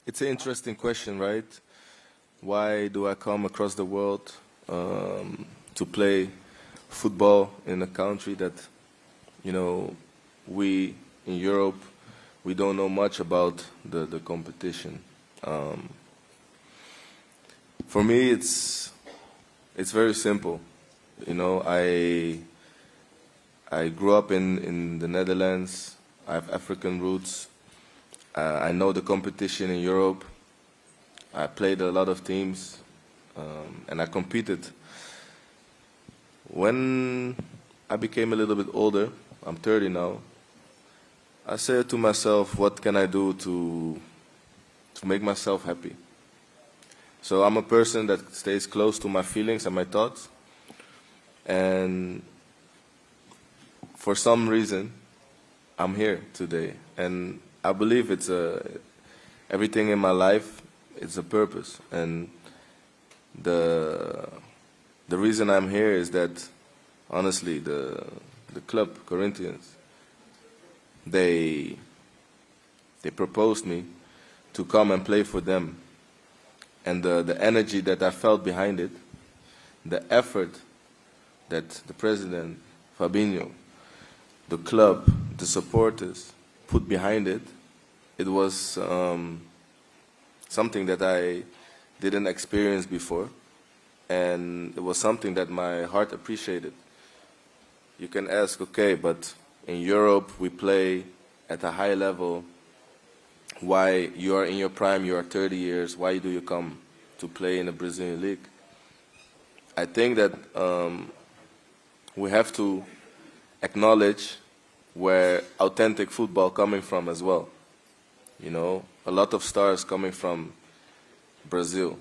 It's an interesting question, right? Why do I come across the world to play football in a country that, we in Europe, we don't know much about the competition. For me, it's very simple. I grew up in the Netherlands. I have African roots. I know the competition in Europe. I played a lot of teams, and I competed. When I became a little bit older, I'm 30 now, I said to myself, what can I do to make myself happy? So I'm a person that stays close to my feelings and my thoughts, and for some reason, I'm here today. And I believe it's everything in my life, it's a purpose. And the reason I'm here is that, honestly, the club, Corinthians, they proposed me to come and play for them. And the energy that I felt behind it, the effort that the president, Fabinho, the club, the supporters put behind it, it was something that I didn't experience before. And it was something that my heart appreciated. You can ask, okay, but in Europe we play at a high level. Why you are in your prime, you are 30 years, why do you come to play in the Brazilian league? I think that we have to acknowledge where authentic football coming from as well. A lot of stars coming from Brazil.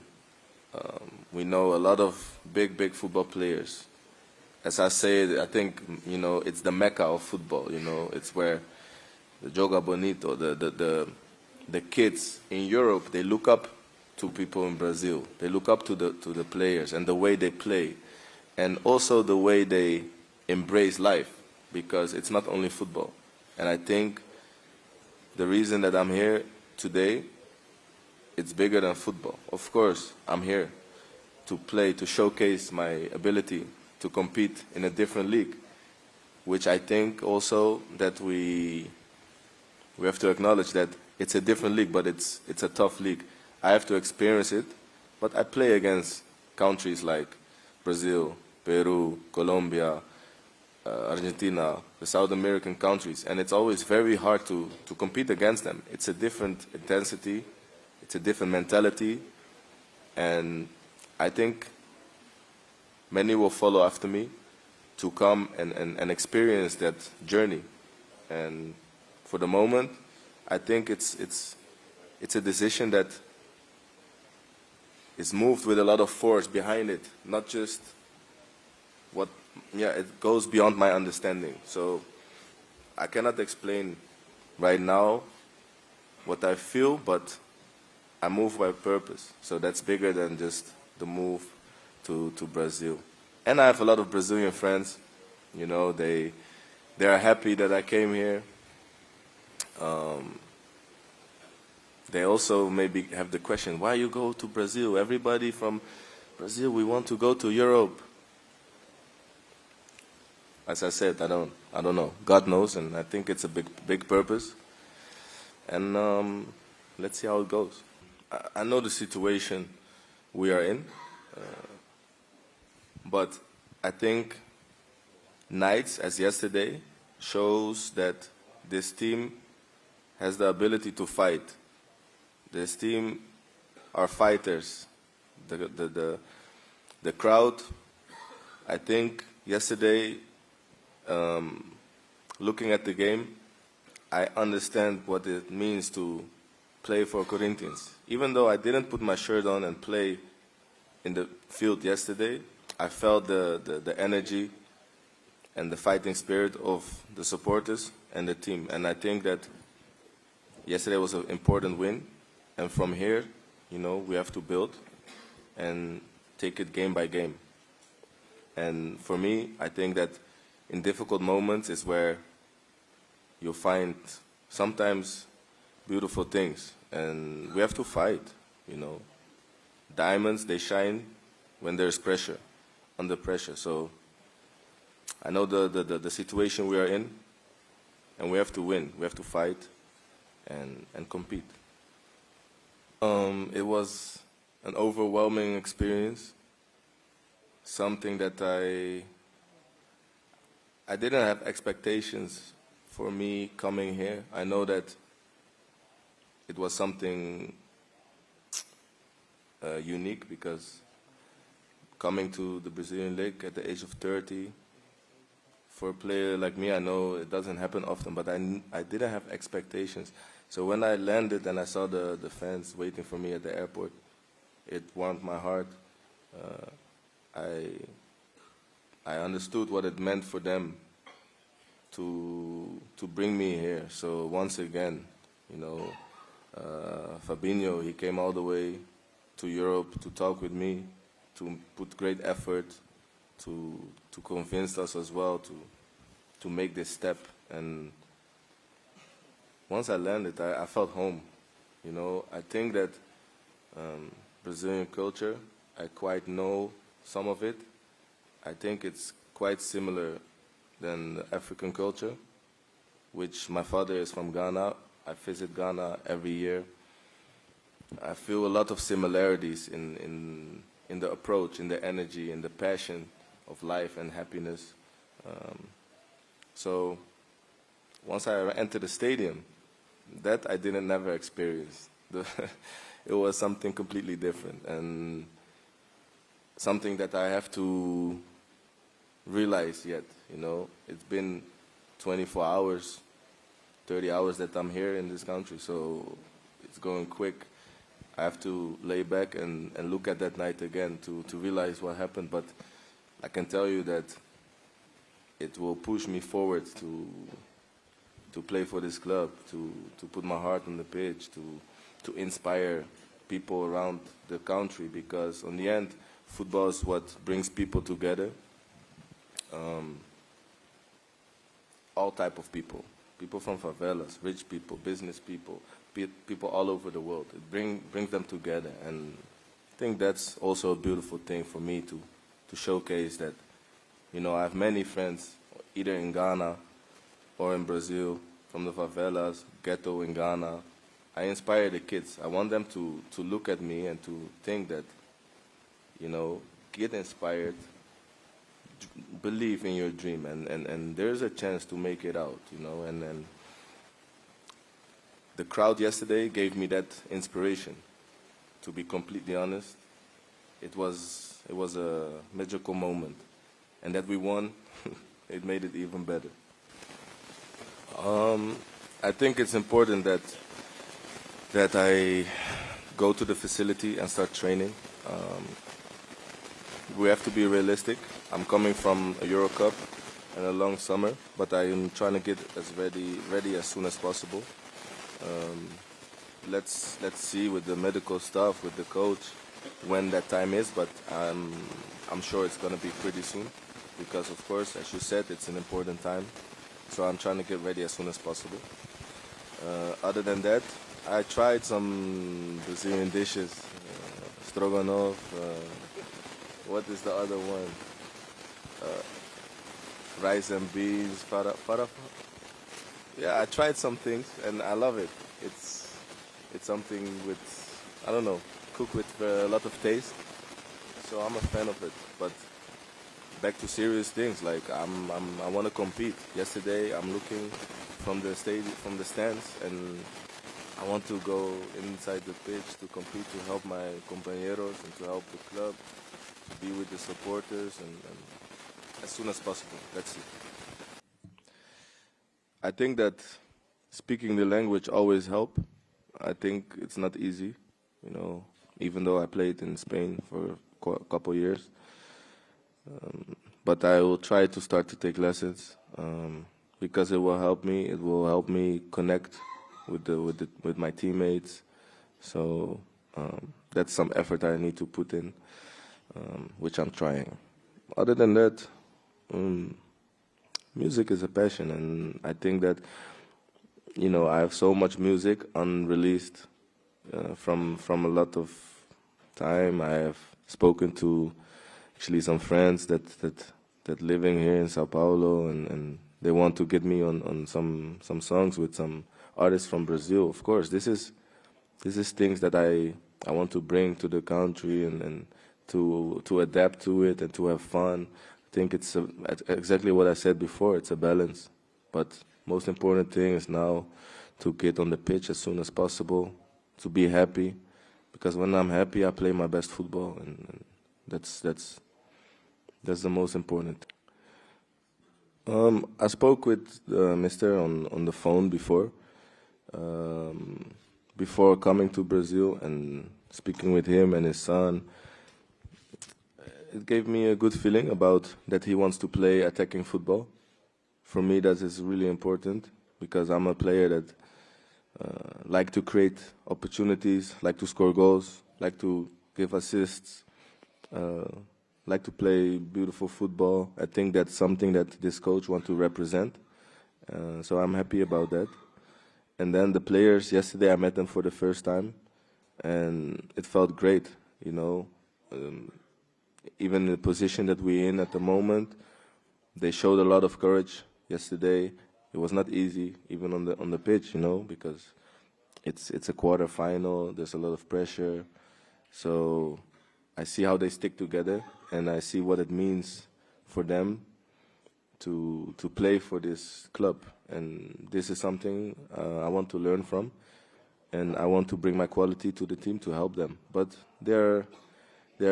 We know a lot of big football players. As I say, I think, it's the Mecca of football, it's where the Joga Bonito, the kids in Europe, they look up to people in Brazil. They look up to the players and the way they play, and also the way they embrace life, because it's not only football. And I think the reason that I'm here today, it's bigger than football. Of course, I'm here to play, to showcase my ability to compete in a different league, which I think also that we have to acknowledge that it's a different league, but it's a tough league. I have to experience it, but I play against countries like Brazil, Peru, Colombia, Argentina, the South American countries, and it's always very hard to compete against them. It's a different intensity, it's a different mentality, and I think many will follow after me to come and experience that journey. And for the moment, I think it's a decision that is moved with a lot of force behind it, not just it goes beyond my understanding. So I cannot explain right now what I feel, but I move by purpose. So that's bigger than just the move to Brazil. And I have a lot of Brazilian friends. They are happy that I came here. They also maybe have the question, why you go to Brazil? Everybody from Brazil, we want to go to Europe. As I said, I don't know. God knows, and I think it's a big purpose. And let's see how it goes. I know the situation we are in, but I think nights as yesterday shows that this team has the ability to fight. This team are fighters. The crowd, I think yesterday, looking at the game, I understand what it means to play for Corinthians. Even though I didn't put my shirt on and play in the field yesterday, I felt the energy and the fighting spirit of the supporters and the team. And I think that yesterday was an important win. And from here, we have to build and take it game by game. And for me, I think that in difficult moments is where you'll find sometimes beautiful things. and we have to fight, you know. Diamonds, they shine when there's pressure, under pressure. So I know the situation we are in, and we have to win. We have to fight and compete. It was an overwhelming experience, something that I didn't have expectations for me coming here. I know that it was something unique, because coming to the Brazilian League at the age of 30, for a player like me, I know it doesn't happen often, but I didn't have expectations. So when I landed and I saw the fans waiting for me at the airport, it warmed my heart. I understood what it meant for them to bring me here. So once again, you know, Fabinho, he came all the way to Europe to talk with me, to put great effort, to convince us as well to make this step. And once I landed, I felt home. You know, I think that Brazilian culture, I quite know some of it. I think it's quite similar than the African culture, which my father is from Ghana. I visit Ghana every year. I feel a lot of similarities in the approach, in the energy, in the passion of life and happiness. So once I entered the stadium, that I didn't never experience. It was something completely different, and something that I have to realize yet. You know, it's been 24 hours, 30 hours that I'm here in this country, so it's going quick. I have to lay back and look at that night again to realize what happened, but I can tell you that it will push me forward to play for this club, to put my heart on the pitch, to inspire people around the country, because in the end, football is what brings people together. All type of people from favelas, rich people, business people, people all over the world. It brings them together, and I think that's also a beautiful thing for me to showcase that, you know, I have many friends, either in Ghana or in Brazil, from the favelas, ghetto in Ghana. I inspire the kids. I want them to look at me and to think that, you know, get inspired, believe in your dream, and there's a chance to make it out, you know. And the crowd yesterday gave me that inspiration. To be completely honest, it was a magical moment, and that we won, it made it even better. I think it's important that I go to the facility and start training. We have to be realistic. I'm coming from a Euro Cup and a long summer, but I am trying to get as ready as soon as possible. Let's see with the medical staff, with the coach, when that time is, but I'm sure it's going to be pretty soon, because of course, as you said, it's an important time. So I'm trying to get ready as soon as possible. Other than that, I tried some Brazilian dishes, stroganoff. What is the other one? Rice and beans, farafara. Yeah, I tried some things and I love it. It's something with, I don't know, cooked with a lot of taste. So I'm a fan of it. But back to serious things, like I want to compete. Yesterday I'm looking from the stadium, from the stands, and I want to go inside the pitch to compete, to help my compañeros and to help the club, to be with the supporters, and as soon as possible. That's it. I think that speaking the language always help. I think it's not easy, you know, even though I played in Spain for a couple years. But I will try to start to take lessons because it will help me. It will help me connect with my teammates. So that's some effort I need to put in, which I'm trying. Other than that, music is a passion, and I think that, you know, I have so much music unreleased from a lot of time. I have spoken to actually some friends that living here in Sao Paulo, and they want to get me on some songs with some artists from Brazil. Of course, this is things that I want to bring to the country and to adapt to it and to have fun. I think it's exactly what I said before. It's a balance, but most important thing is now to get on the pitch as soon as possible, to be happy, because when I'm happy, I play my best football, and that's the most important. I spoke with Mr. on the phone before coming to Brazil and speaking with him and his son. It gave me a good feeling about that he wants to play attacking football. For me, that is really important, because I'm a player that like to create opportunities, like to score goals, like to give assists, like to play beautiful football. I think that's something that this coach wants to represent. So I'm happy about that. And then the players, yesterday I met them for the first time, and it felt great, you know. Even the position that we're in at the moment, they showed a lot of courage yesterday. It was not easy, even on the pitch, you know, because it's a quarter final. There's a lot of pressure. So I see how they stick together, and I see what it means for them to play for this club. And this is something I want to learn from, and I want to bring my quality to the team to help them. But they're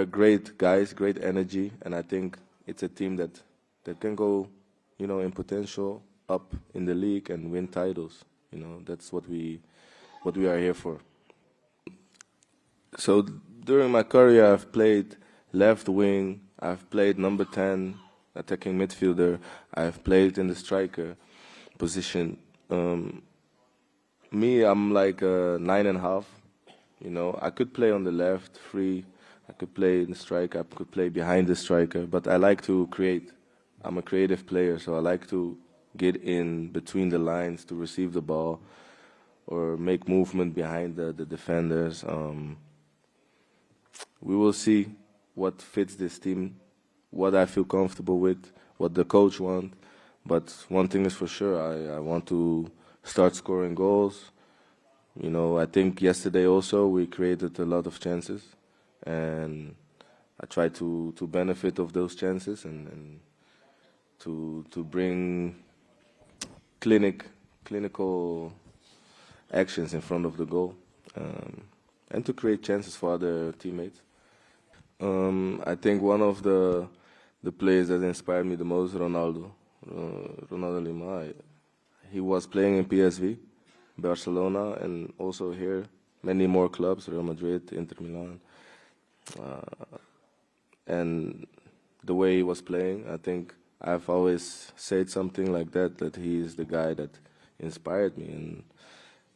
great guys, great energy, and I think it's a team that can go, you know, in potential up in the league and win titles. You know, that's what we are here for. So during my career, I've played left wing, I've played number 10, attacking midfielder, I've played in the striker position. Me, I'm like a 9.5. You know, I could play on the left, free. I could play in the striker, I could play behind the striker, but I like to create. I'm a creative player, so I like to get in between the lines to receive the ball or make movement behind the defenders. We will see what fits this team, what I feel comfortable with, what the coach wants. But one thing is for sure, I want to start scoring goals. You know, I think yesterday also we created a lot of chances, and I try to benefit of those chances and to bring clinical actions in front of the goal, and to create chances for other teammates. I think one of the players that inspired me the most, Ronaldo Lima. He was playing in PSV, Barcelona, and also here, many more clubs, Real Madrid, Inter Milan. And the way he was playing, I think I've always said something like that he is the guy that inspired me, and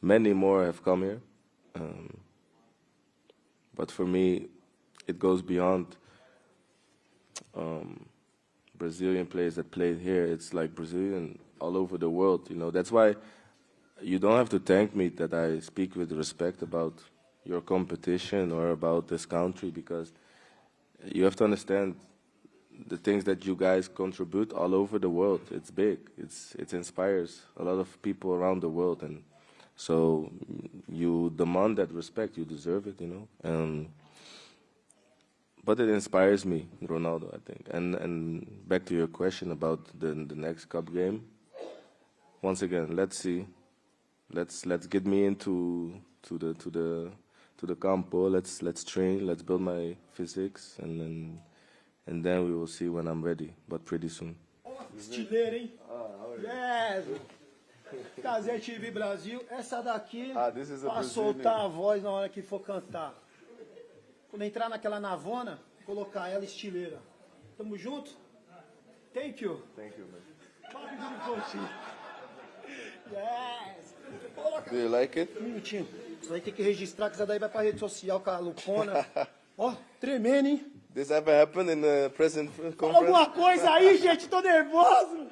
many more have come here. But for me, it goes beyond Brazilian players that played here. It's like Brazilian all over the world, you know. That's why you don't have to thank me that I speak with respect about your competition or about this country, because you have to understand the things that you guys contribute all over the world. It's big. It inspires a lot of people around the world, and so you demand that respect. You deserve it, you know. But it inspires me, Ronaldo, I think. And back to your question about the next cup game. Once again, let's see. Let's get me into the campo. Let's train. Let's build my physics, and then we will see when I'm ready. But pretty soon. Estileira, hein? Yes! Casé TV Brasil. Essa daqui para soltar a voz na hora que for cantar. Quando entrar naquela navona, colocar ela estileira. Tamo junto? Thank you. Thank you, man. Yes! Do you like it? Um minutinho. Você vai ter que registrar, que isso daí vai pra rede social com a Lupona. Ó, tremendo, hein? This ever happened in the present conference? Alguma coisa aí, gente? Tô nervoso!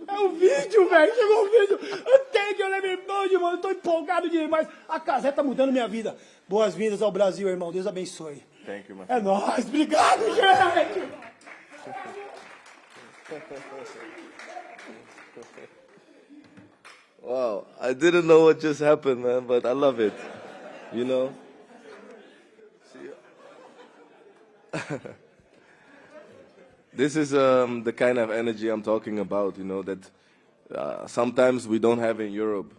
É o vídeo, velho. Chegou o vídeo. Eu tenho que olhar meu bonde, mano. Eu tô empolgado demais. A caseta tá mudando minha vida. Boas-vindas ao Brasil, irmão. Deus abençoe. Thank you, my É nóis. Obrigado, gente. Wow, I didn't know what just happened, man, but I love it. You know? This is the kind of energy I'm talking about, you know, that sometimes we don't have in Europe.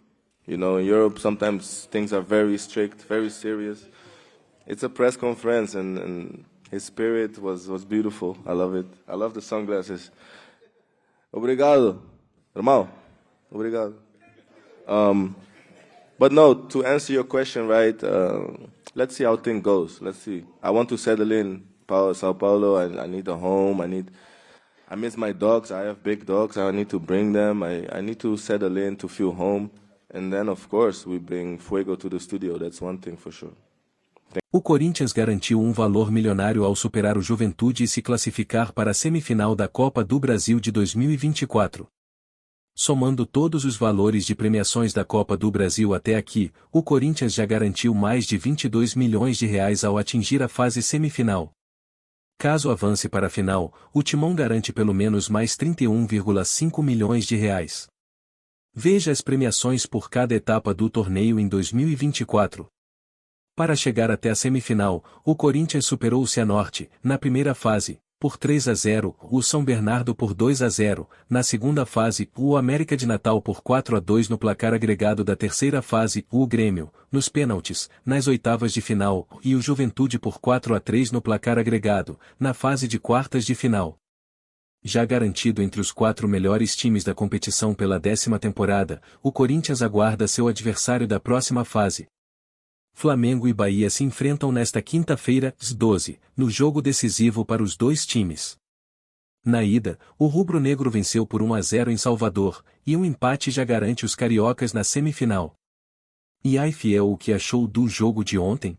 You know, in Europe sometimes things are very strict, very serious. It's a press conference and his spirit was beautiful. I love it. I love the sunglasses. Obrigado, irmão. Obrigado. But no, to answer your question, right, let's see how things goes. Let's see. I want to settle in Sao Paulo. I need a home. I miss my dogs. I have big dogs. I need to bring them. I need to settle in to feel home. And then, of course, we bring Fuego to the studio. That's one thing for sure. O Corinthians garantiu um valor milionário ao superar o Juventude e se classificar para a semifinal da Copa do Brasil de 2024. Somando todos os valores de premiações da Copa do Brasil até aqui, o Corinthians já garantiu mais de 22 milhões de reais ao atingir a fase semifinal. Caso avance para a final, o timão garante pelo menos mais 31,5 milhões de reais. Veja as premiações por cada etapa do torneio em 2024. Para chegar até a semifinal, o Corinthians superou o Cianorte, na primeira fase, por 3-0, o São Bernardo por 2-0, na segunda fase, o América de Natal por 4-2 no placar agregado da terceira fase, o Grêmio, nos pênaltis, nas oitavas de final, e o Juventude por 4-3 no placar agregado, na fase de quartas de final. Já garantido entre os 4 melhores times da competição pela 10ª temporada, o Corinthians aguarda seu adversário da próxima fase. Flamengo e Bahia se enfrentam nesta quinta-feira, às 12, no jogo decisivo para os dois times. Na ida, o rubro-negro venceu por 1-0 em Salvador, e um empate já garante os cariocas na semifinal. E aí, fiel, o que achou do jogo de ontem?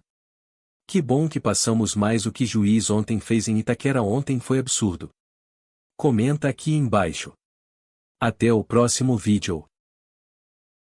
Que bom que passamos, mais o que juiz ontem fez em Itaquera ontem foi absurdo. Comenta aqui embaixo. Até o próximo vídeo.